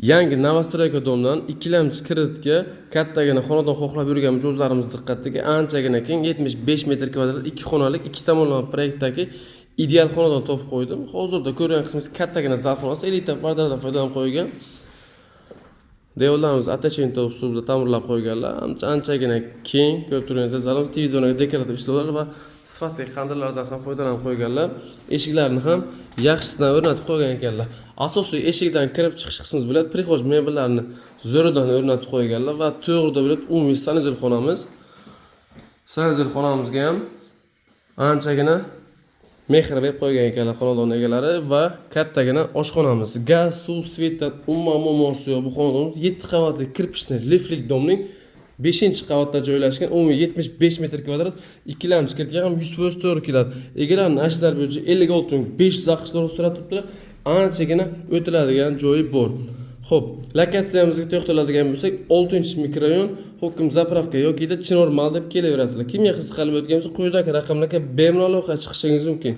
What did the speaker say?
Yangi Novostroyka domdan ikkilamchi kreditga kattagina xonadon xohlab yurgan mijozlarimiz diqqatiga anchagina keng 75 metr kvadrat 2 xonalik 2 tomonlama proyektdagi ideal xonadon topib qo'ydim. Hozirda ko'rgan qismingiz kattagina zal xonasi, elita pardalardan foydalanib qo'ygan. Devorlarimiz attachment uslubida ta'mirlab qo'yganlar. Anchagina keng, ko'rib turganingizdek zalimiz televizorga dekorativ ishlovlar va sifatli qandirlardan ham foydalanib qo'yganlar. Eshiklarni ham yaxshisidan o'rnatib qo'ygan ekanlar. Asosiy eshikdan kirib chiqish qismimiz bo'ladi. Prixoj mebellarni zo'ridan o'rnatib qo'yganlar va to'g'rida bo'ladi umumiy sanuzel xonamiz. Sanuzel xonamizga ham anchagina mehr berib qo'ygan ekanlar xonadon egalari va kattagina oshxonamiz. Gaz, suv, svetdan umuman muammosi yo'q. Bu xonadonimiz 7 qavatli kirpichli liflik domning 5-qavatda joylashgan. Umumiy 75 metr kvadrat, ikkilamchi kreditga ham 100% to'g'ri keladi. Egalarning ashlari bo'yicha 56.500 aqshlar ustirib turibdi. Anchagina o'tiladigan joyi bor. Xo'p, lokatsiyamizga to'xtaladigan bo'lsak, 6-mikrorayon, Hokim zapravka yoki Chinor mal deb kelaverasizlar. Kimga qiziqib o'tgan bo'lsa, quyidagi raqamlarga bemalol aloqa chiqishingiz mumkin.